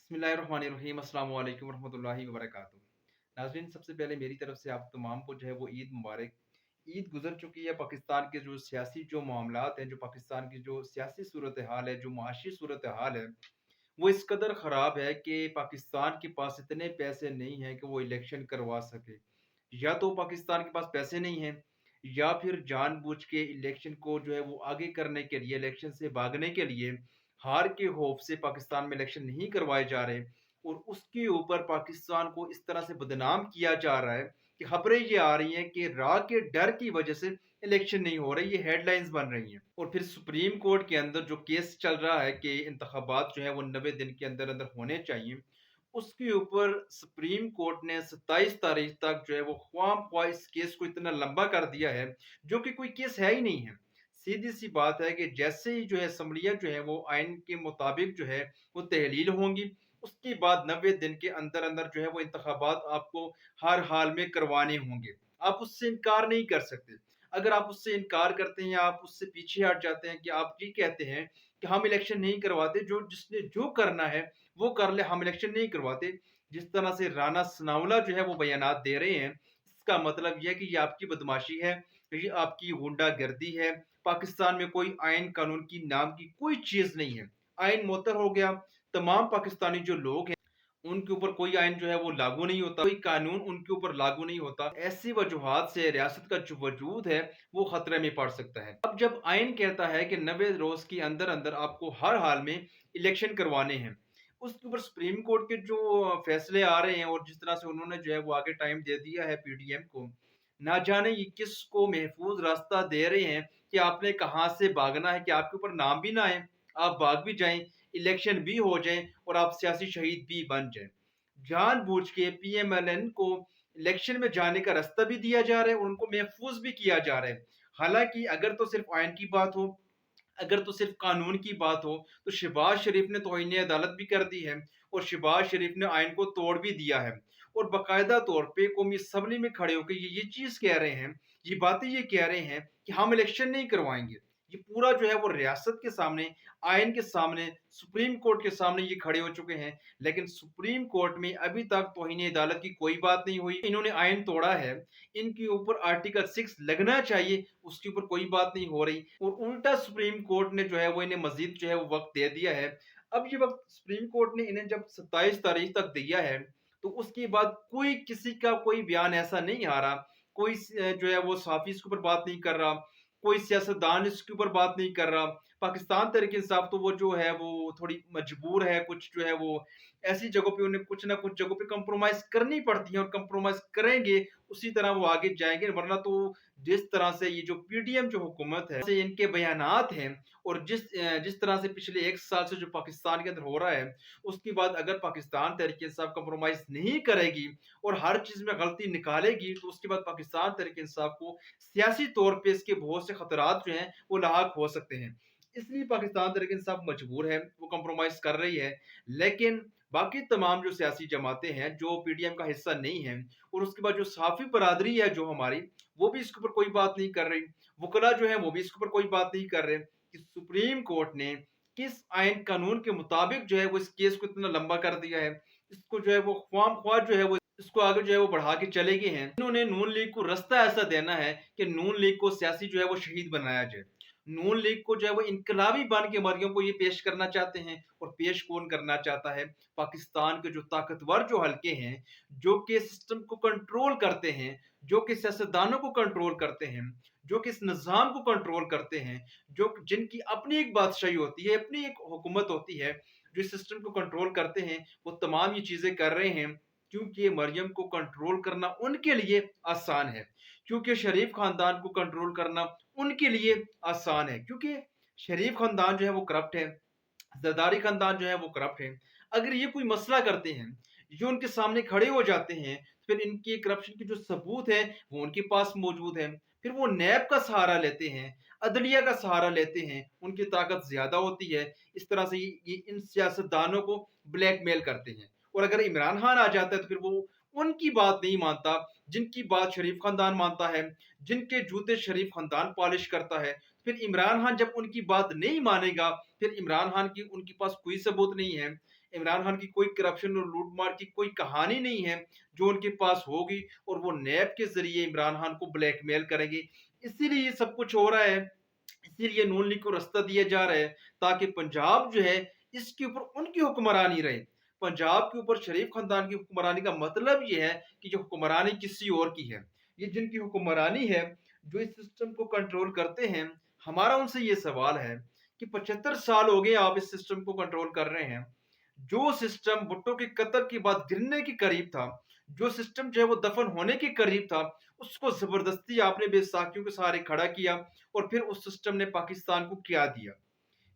बिस्मिल्लाहिर्रहमानिर्रहीम अस्सलाम वालेकुम रहमतुल्लाहि व बरकातुहू। नाज़रीन, सबसे पहले मेरी तरफ से आप तमाम को जो है वो ईद मुबारक। ईद गुज़र चुकी है। पाकिस्तान के जो सियासी जो मामलात हैं, जो पाकिस्तान की जो सियासी सूरत हाल है, जो मुआशी सूरत हाल है, वो इस कदर ख़राब है कि पाकिस्तान के पास इतने पैसे नहीं हैं कि वो इलेक्शन करवा सके। या तो पाकिस्तान के पास पैसे नहीं हैं, या फिर जानबूझ के इलेक्शन को जो है वो आगे करने के लिए, इलेक्शन से भागने के लिए, हार के खौफ से पाकिस्तान में इलेक्शन नहीं करवाए जा रहे। और उसके ऊपर पाकिस्तान को इस तरह से बदनाम किया जा रहा है कि खबरें ये आ रही हैं कि राह के डर की वजह से इलेक्शन नहीं हो रहे। ये हेडलाइंस बन रही हैं। और फिर सुप्रीम कोर्ट के अंदर जो केस चल रहा है कि इंतखाबात जो है वो 90 दिन के अंदर अंदर होने चाहिए, उसके ऊपर सुप्रीम कोर्ट ने 27 तारीख तक जो है वो ख्वाम ख्वाह इस केस को इतना लंबा कर दिया है, जो कि कोई केस है ही नहीं है। सीधी सी बात है कि जैसे ही जो है असम्बलियाँ जो है वो आइन के मुताबिक जो है वो तहलील होंगी, उसके बाद 90 दिन के अंदर अंदर जो है वो इंतखाबात आपको हर हाल में करवाने होंगे। आप उससे इनकार नहीं कर सकते। अगर आप उससे इनकार करते हैं या आप उससे पीछे हट जाते हैं कि आप ये कहते हैं कि हम इलेक्शन नहीं करवाते, जो जिसने जो करना है वो कर ले, हम इलेक्शन नहीं करवाते, जिस तरह से राना सनाउल्लाह जो है वो बयानात दे रहे हैं, इसका मतलब यह है कि ये आपकी बदमाशी है, ये आपकी गुंडागर्दी है। पाकिस्तान में कोई आइन कानून की नाम की कोई चीज नहीं है। आइन मुअत्तल हो गया। तमाम पाकिस्तानी जो लोग हैं उनके ऊपर कोई आइन जो है वो लागू नहीं होता, कोई कानून उनके ऊपर लागू नहीं होता। ऐसी वजूहात से रियासत का जो वजूद है वो खतरे में पड़ सकता है। अब जब आइन कहता है कि 90 रोज के अंदर अंदर आपको हर हाल में इलेक्शन करवाने हैं, उसके ऊपर सुप्रीम कोर्ट के जो फैसले आ रहे हैं और जिस तरह से उन्होंने जो है वो आगे टाइम दे दिया है पीडीएम को, ना जाने ये किसको महफूज रास्ता दे रहे हैं कि आपने कहाँ से भागना है कि आपके ऊपर नाम भी ना आए, आप भाग भी जाएं, इलेक्शन भी हो जाए और आप सियासी शहीद भी बन जाएं। जानबूझ के पीएमएलएन को इलेक्शन में जाने का रास्ता भी दिया जा रहा है और उनको महफूज भी किया जा रहा है। हालांकि अगर तो सिर्फ आयन की बात हो, अगर तो सिर्फ कानून की बात हो, तो शहबाज शरीफ ने तौहीन अदालत भी कर दी है और शहबाज शरीफ ने आइन को तोड़ भी दिया है। और बाकायदा तौर पे कौमी असम्बली में खड़े होकर ये चीज कह रहे हैं, ये बातें ये कह रहे हैं कि हम इलेक्शन नहीं करवाएंगे। ये पूरा जो है वो रियासत के सामने, आइन के सामने, सुप्रीम कोर्ट के सामने ये खड़े हो चुके हैं। लेकिन सुप्रीम कोर्ट में अभी तक तौहीन अदालत की कोई बात नहीं हुई। इन्होंने आइन तोड़ा है, इनके ऊपर आर्टिकल 6 लगना चाहिए, उसके ऊपर कोई बात नहीं हो रही। और उल्टा सुप्रीम कोर्ट ने जो है वो इन्हें मजीद जो है वो वक्त दे दिया है। अब ये वक्त सुप्रीम कोर्ट ने इन्हें जब 27 तारीख तक दिया है, तो उसके बाद कोई किसी का कोई बयान ऐसा नहीं आ रहा, कोई जो है वो साफी इसके ऊपर बात नहीं कर रहा, कोई सियासतदान इसके ऊपर बात नहीं कर रहा। पाकिस्तान तहरीक इंसाफ तो वो जो है वो थोड़ी मजबूर है, कुछ जो है वो ऐसी जगहों पे उन्हें कुछ ना कुछ जगहों पे कंप्रोमाइज करनी पड़ती है और कंप्रोमाइज करेंगे, उसी तरह वो आगे जाएंगे। वरना तो जिस तरह से ये जो पीडीएम जो हुकूमत है से इनके बयानात हैं और जिस तरह से पिछले 1 साल से जो पाकिस्तान के अंदर हो रहा है, उसके बाद अगर पाकिस्तान तहरीक इंसाफ कंप्रोमाइज नहीं करेगी और हर चीज में गलती निकालेगी, तो उसके बाद पाकिस्तान तहरीक इंसाफ को सियासी तौर पे इसके बहुत से खतरात जो हैं वो लाक हो सकते हैं। इसलिए पाकिस्तान तहरीक इंसाफ मजबूर है, वो कंप्रोमाइज कर रही है। लेकिन बाकी तमाम जो सियासी जमातें हैं जो पीडीएम का हिस्सा नहीं है, और उसके बाद जो साफी बरादरी है जो हमारी, वो भी इसके ऊपर कोई बात नहीं कर रही। वकला जो है वो भी इसके ऊपर कोई बात नहीं कर रहे कि सुप्रीम कोर्ट ने किस आइन कानून के मुताबिक जो है वो इस केस को इतना लंबा कर दिया है। इसको जो है वो ख्वाम ख्वाह जो है वो इसको आगे जो है वो बढ़ा के चले गए हैं। इन्होंने नून लीग को रास्ता ऐसा देना है कि नून लीग को सियासी जो है वो शहीद बनाया जाए। नून लीग को जो है वो इनकलाबी बन के मरियम को ये पेश करना चाहते हैं। और पेश कौन करना चाहता है? पाकिस्तान के जो ताकतवर जो हल्के हैं, जो कि सिस्टम को कंट्रोल करते हैं, जो कि सियासतदानों को कंट्रोल करते हैं, जो कि इस निज़ाम को कंट्रोल करते हैं, जो जिनकी अपनी एक बादशाही होती है, अपनी एक हुकूमत होती है, जो इस सिस्टम को कंट्रोल करते हैं, वो तमाम ये चीजें कर रहे हैं। क्योंकि मरियम को कंट्रोल करना उनके लिए आसान है, क्योंकि शरीफ खानदान को कंट्रोल करना उनके लिए आसान है, क्योंकि शरीफ खानदान जो है वो करप्ट है, जरदारी खानदान जो है वो करप्ट है। अगर ये कोई मसला करते हैं, ये उनके सामने खड़े हो जाते हैं, फिर इनकी करप्शन की जो सबूत है वो उनके पास मौजूद है। फिर वो नैब का सहारा लेते हैं, अदलिया का सहारा लेते हैं, उनकी ताकत ज्यादा होती है। इस तरह से ये इन सियासतदानों को ब्लैकमेल करते हैं। और अगर इमरान खान आ जाता है तो फिर वो उनकी बात नहीं मानता, जिनकी बात शरीफ खानदान मानता है, जिनके जूते शरीफ खानदान पॉलिश करता है, फिर इमरान खान जब उनकी बात नहीं मानेगा, फिर इमरान खान की उनके पास कोई सबूत नहीं है, इमरान खान की कोई करप्शन और लूट-मार की कोई कहानी नहीं है जो उनके पास होगी, और वो नैब के ज़रिए इमरान खान को ब्लैकमेल करेंगे। इसीलिए ये सब कुछ हो रहा है, इसीलिए नून लीग को रास्ता दिया जा रहा है, ताकि पंजाब जो है इसके ऊपर उनकी हुक्मरानी रहे। पंजाब के ऊपर शरीफ खानदान की हुक्मरानी का मतलब ये है कि जो हुक्मरानी किसी और की है। ये जिनकी हुक्मरानी है, जो इस सिस्टम को कंट्रोल करते हैं, हमारा उनसे ये सवाल है कि 75 साल हो गए आप इस सिस्टम को कंट्रोल कर रहे हैं। जो सिस्टम भुट्टो के कत्ल के बाद गिरने के करीब था, जो सिस्टम जो है वो दफन होने के करीब था, उसको जबरदस्ती आपने बेसाखियों के सहारे खड़ा किया, और फिर उस सिस्टम ने पाकिस्तान को क्या दिया।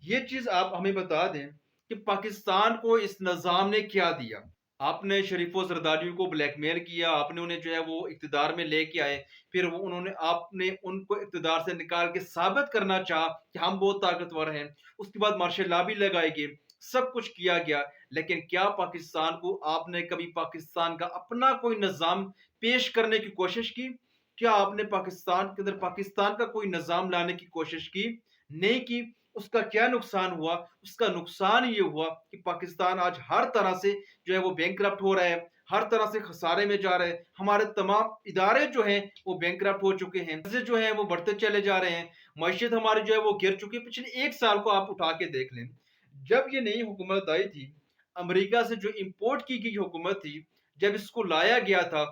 ये चीज आप हमें बता दें कि पाकिस्तान को इस निज़ाम ने क्या दिया। आपने शरीफों जरदारियों को ब्लैकमेल किया, आपने उन्हें जो है वो इक़्तिदार में लेके आए, फिर वो उन्होंने आपने उनको इक़्तिदार से निकाल के साबित करना चाहा कि हम बहुत ताकतवर हैं। उसके बाद मार्शल लॉ भी लगाए गए, सब कुछ किया गया, लेकिन क्या पाकिस्तान को आपने कभी पाकिस्तान का अपना कोई निज़ाम पेश करने की कोशिश की? क्या आपने पाकिस्तान के अंदर पाकिस्तान का कोई निज़ाम लाने की कोशिश की? नहीं की। उसका क्या नुकसान हुआ? उसका नुकसान ये हुआ कि पाकिस्तान आज हर तरह से जो है वो बैंकरप्ट हो रहा है, हर तरह से खसारे में जा रहा है। हमारे तमाम इदारे जो हैं वो बैंकरप्ट हो चुके हैं, कर्जे जो हैं वो बढ़ते चले जा रहे हैं, मईशत हमारी जो है वो गिर चुकी है। पिछले 1 साल को आप उठा के देख लें। जब ये नई हुकूमत आई थी, अमेरिका से जो इंपोर्ट की गई हुकूमत थी, जब इसको लाया गया था,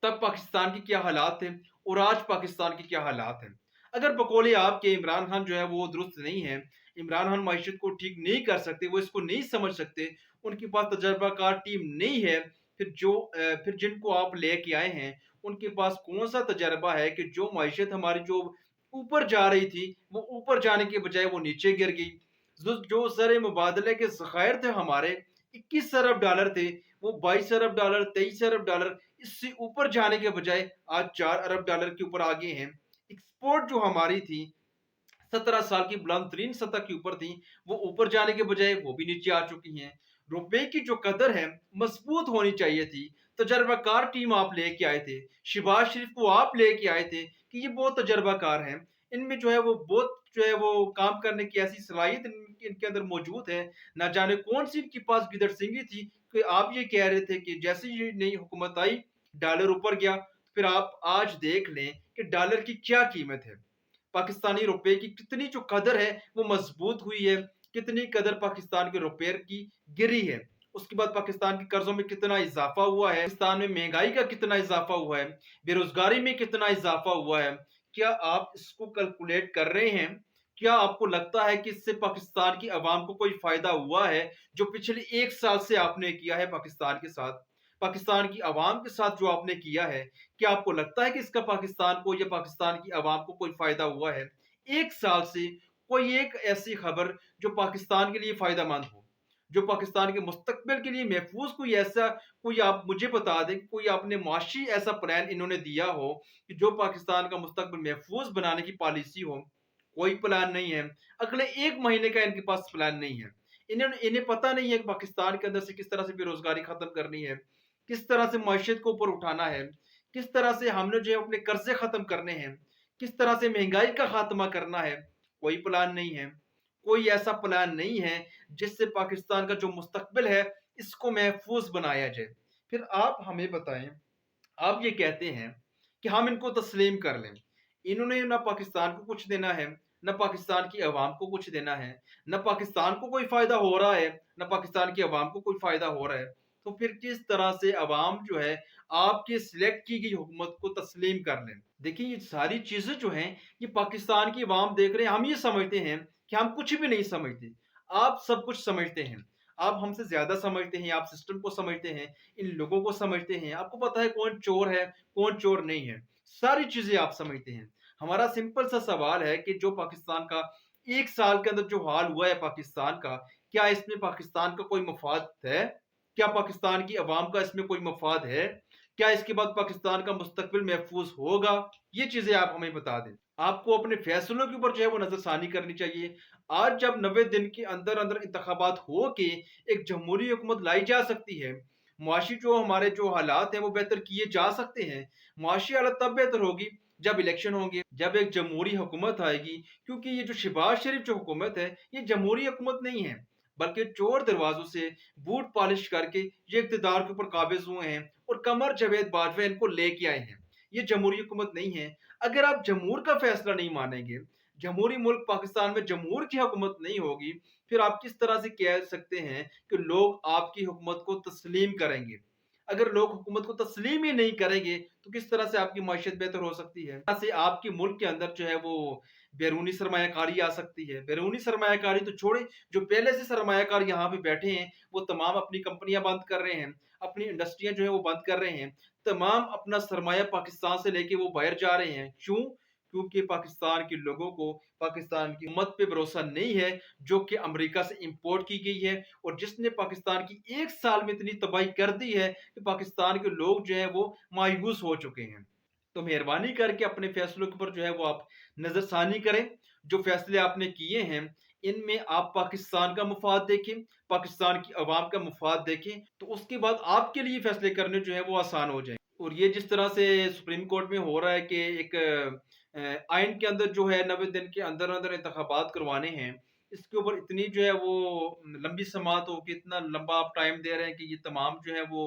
तब पाकिस्तान के क्या हालात थे और आज पाकिस्तान के क्या हालात हैं। अगर बकौले आपके इमरान खान जो है वो दुरुस्त नहीं है, इमरान खान मईशत को ठीक नहीं कर सकते, वो इसको नहीं समझ सकते, उनके पास तजर्बाकार टीम नहीं है, फिर जिनको आप लेके आए हैं उनके पास कौन सा तजर्बा है कि जो मईशत हमारी जो ऊपर जा रही थी वो ऊपर जाने के बजाय वो नीचे गिर गई। जो ज़र मुबादले के ज़खायर थे हमारे, 21 अरब डॉलर थे, वो 22 अरब डॉलर, 23 अरब डॉलर, इससे ऊपर जाने के बजाय आज 4 अरब डॉलर के ऊपर आ गए हैं। एक्सपोर्ट जो हमारी थी 17 साल की बुलंद तरीन सतह के ऊपर थी, वो ऊपर जाने के बजाय वो भी नीचे आ चुकी हैं। रुपए की जो कदर है मजबूत होनी चाहिए थी। तजर्बाकार टीम आप लेके आए थे, शहबाज शरीफ को आप लेके आए थे कि ये बहुत तजर्बाकार हैं, इनमें जो है वो बहुत जो है वो काम करने की ऐसी सलाहियत इनके अंदर मौजूद है। ना जाने कौन सी इनके पास गिदड़ सिंगी थी कि आप ये कह रहे थे कि जैसे ये नई हुकूमत आई डॉलर ऊपर गया। फिर आप आज देख लें कि डॉलर की क्या कीमत है, पाकिस्तानी रुपए की कितनी जो कदर है वो मजबूत हुई है, कितनी कदर पाकिस्तान के रुपए की गिरी है। उसके बाद पाकिस्तान के कर्जों में कितना इजाफा हुआ है, पाकिस्तान में महंगाई का कितना इजाफा हुआ है, बेरोजगारी में कितना इजाफा हुआ है। क्या आप इसको कैलकुलेट कर रहे हैं? क्या आपको लगता है कि इससे पाकिस्तान की आवाम को कोई फायदा हुआ है जो पिछले 1 साल से आपने किया है पाकिस्तान के साथ, पाकिस्तान की आवाम के साथ जो आपने किया है? क्या आपको लगता है कि इसका पाकिस्तान को या पाकिस्तान की आवाम को कोई फायदा हुआ है? 1 साल से कोई एक ऐसी खबर जो पाकिस्तान के लिए फायदा मंद हो, जो पाकिस्तान के मुस्तकबिल के लिए महफूज, कोई ऐसा, कोई आप मुझे बता दें, कोई आपने माशी ऐसा प्लान इन्होंने दिया हो कि जो पाकिस्तान का मुस्तकबिल महफूज बनाने की पॉलिसी हो। कोई प्लान नहीं है। अगले 1 महीने का इनके पास प्लान नहीं है। इन्हें पता नहीं है कि पाकिस्तान के अंदर से किस तरह से बेरोजगारी खत्म करनी है, किस तरह से मईशत को ऊपर उठाना है, किस तरह से हमने जो है अपने कर्जे खत्म करने हैं, किस तरह से महंगाई का खात्मा करना है। कोई प्लान नहीं है। कोई ऐसा प्लान नहीं है जिससे पाकिस्तान का जो मुस्तकबिल है इसको महफूज बनाया जाए। फिर आप हमें बताएं, आप ये कहते हैं कि हम इनको तस्लीम कर लें। इन्होंने ना पाकिस्तान को कुछ देना है, ना पाकिस्तान की आवाम को कुछ देना है, ना पाकिस्तान को कोई फायदा हो रहा है, ना पाकिस्तान की आवाम को कोई फायदा हो रहा है। तो फिर किस तरह से आवाम जो है आपकी सिलेक्ट की गई हुकूमत को तस्लीम कर लें? देखिए ये सारी चीजें जो हैं ये पाकिस्तान की आवाम देख रहे हैं। हम ये समझते हैं कि हम कुछ भी नहीं समझते, आप सब कुछ समझते हैं। आप हमसे ज्यादा समझते हैं, आप सिस्टम को समझते हैं, इन लोगों को समझते हैं, आपको पता है कौन चोर है कौन चोर नहीं है, सारी चीजें आप समझते हैं। हमारा सिंपल सा सवाल है कि जो पाकिस्तान का 1 साल के अंदर जो हाल हुआ है पाकिस्तान का, क्या इसमें पाकिस्तान का कोई मफाद है? क्या पाकिस्तान की आवाम का इसमें कोई मफाद है? क्या इसके बाद पाकिस्तान का मुस्तकबिल महफूज होगा? ये चीजें आप हमें बता दें। आपको अपने फैसलों के ऊपर जो है वो नजरसानी करनी चाहिए। आज जब 90 दिन के अंदर अंदर इंतखाबात हो के एक जमहूरी हुकूमत लाई जा सकती है, मुआशी जो हमारे जो हालात हैं वो बेहतर किए जा सकते हैं। मुआशी हालत तब बेहतर होगी जब इलेक्शन होंगे, जब एक जमहूरी हुकूमत आएगी, क्योंकि ये जो शहबाज शरीफ जो हुकूमत है, ये जमहूरी हुकूमत नहीं है, बल्कि चोर दरवाजों से बूट पॉलिश करके ये इक़्तिदार के ऊपर काबिज़ हुए हैं और कमर जावेद बाजवा इनको लेके आए हैं। ये जमहूरी हुकूमत नहीं है। अगर आप जमहूर का फैसला नहीं मानेंगे, जमहूरी मुल्क पाकिस्तान में जमहूर की हुकूमत नहीं होगी, फिर आप किस तरह से कह सकते हैं कि लोग आपकी हुकूमत को तस्लीम करेंगे? अगर लोग हुकूमत को तस्लीम ही नहीं करेंगे, तो किस तरह से आपकी मईशत बेहतर हो सकती है? से आपके मुल्क के अंदर जो है वो बैरूनी सरमायाकारी आ सकती है। बैरूनी सरमायाकारी तो छोड़ें, जो पहले से सरमायाकार यहाँ पे बैठे हैं, वो तमाम अपनी कंपनियाँ बंद कर रहे हैं, अपनी इंडस्ट्रियाँ जो है वो बंद कर रहे हैं। तमाम अपना सरमाया पाकिस्तान से लेके वो बाहर जा रहे हैं। क्यों? क्योंकि पाकिस्तान के लोगों को पाकिस्तान की हुकूमत पे भरोसा नहीं है, जो कि अमेरिका से इम्पोर्ट की गई है और जिसने पाकिस्तान की 1 साल में इतनी तबाही कर दी है कि पाकिस्तान के लोग जो हैं वो मायूस हो चुके हैं। तो मेहरबानी करके अपने फैसलों के ऊपर जो है वो आप नज़रसानी करें। जो फैसले आपने किए हैं, इनमें आप पाकिस्तान का मफाद देखें, पाकिस्तान की अवाम का मफाद देखें, तो उसके बाद आपके लिए फैसले करने जो है वो आसान हो जाएँ। और ये जिस तरह से सुप्रीम कोर्ट में हो रहा है कि एक आइन के अंदर जो है 90 दिन के अंदर-अंदर इंतखाबात करवाने हैं, इसके ऊपर इतनी जो है वो लंबी समाअत हो के इतना लंबा आप टाइम दे रहे हैं कि ये तमाम जो है वो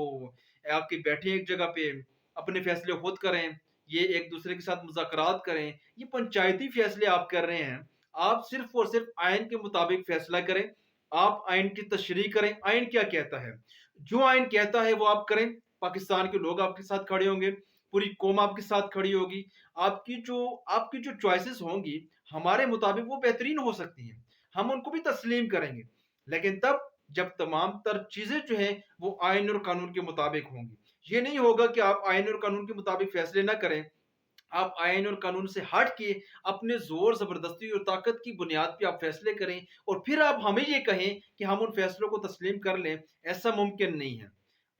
आपके बैठे एक जगह पे, अपने फैसले खुद करें, ये एक दूसरे के साथ मुज़ाकरात करें, ये पंचायती फैसले आप कर रहे हैं। आप सिर्फ़ और सिर्फ़ आइन के मुताबिक फैसला करें, आप आइन की तशरीह करें, आइन क्या कहता है? जो आइन कहता है वो आप करें, पाकिस्तान के लोग आपके साथ खड़े होंगे, पूरी कौम आपके साथ खड़ी होगी। आपकी जो चॉइसेस होंगी, हमारे मुताबिक वो बेहतरीन हो सकती हैं। हम उनको भी तस्लीम करेंगे, लेकिन तब जब तमाम तर चीज़ें जो हैं वो आइन और कानून के मुताबिक होंगी। ये नहीं होगा कि आप आइन और कानून के मुताबिक फैसले ना करें, आप आइन और कानून से हट के अपने ज़ोर ज़बरदस्ती और ताकत की बुनियाद पे आप फैसले करें और फिर आप हमें ये कहें कि हम उन फैसलों को तस्लीम कर लें, ऐसा मुमकिन नहीं है।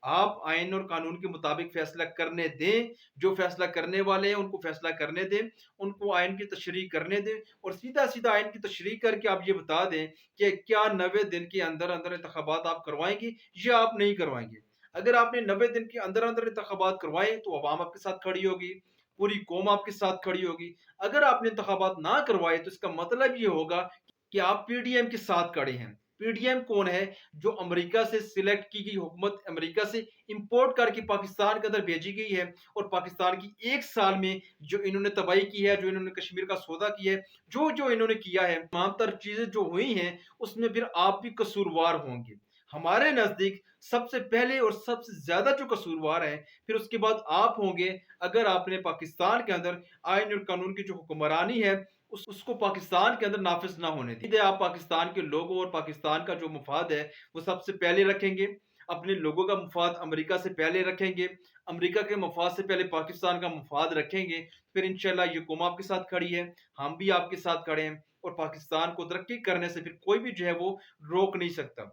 आप आइन और कानून के मुताबिक फैसला करने दें, जो फैसला करने वाले हैं उनको फैसला करने दें, उनको आइन की तशरीह करने दें और सीधा-सीधा आइन की तशरीह करके आप ये बता दें कि क्या 90 दिन के अंदर-अंदर इंतखाबात आप करवाएँगे या आप नहीं करवाएँगे। अगर आपने 90 दिन के अंदर-अंदर इंतखाबात करवाए तो अवाम आपके साथ खड़ी होगी, पूरी कौम आपके साथ खड़ी होगी। अगर आपने इंतखाबात ना करवाए तो इसका मतलब ये होगा कि आप पीडीएम के साथ खड़े हैं। पीडीएम कौन है? जो अमेरिका से सिलेक्ट की गई हुकूमत, अमेरिका से इंपोर्ट करके पाकिस्तान के अंदर भेजी गई है और पाकिस्तान की 1 साल में जो इन्होंने तबाही की है, जो इन्होंने कश्मीर का सौदा किया है, जो-जो इन्होंने किया है, तमाम तर चीज़ें जो हुई हैं, उसमें फिर आप भी कसूरवार होंगे। हमारे नज़दीक सबसे पहले और सबसे ज़्यादा जो कसूरवार हैं, फिर उसके बाद आप होंगे, अगर आपने पाकिस्तान के अंदर आइन और कानून की जो हुक्मरानी है, उसको पाकिस्तान के अंदर नाफ़िज़ ना होने दी। आप पाकिस्तान के लोगों और पाकिस्तान का जो मफ़ाद है, वो सबसे पहले रखेंगे। अपने लोगों का मफ़ाद अमेरिका से पहले रखेंगे। अमेरिका के मफ़ाद से पहले पाकिस्तान का मफ़ाद रखेंगे। फिर इंशाअल्लाह ये कौम आपके साथ खड़ी है, हम भी आपके साथ खड़े हैं और पाकिस्तान को तरक्की करने से फिर कोई भी जो है वो रोक नहीं सकता।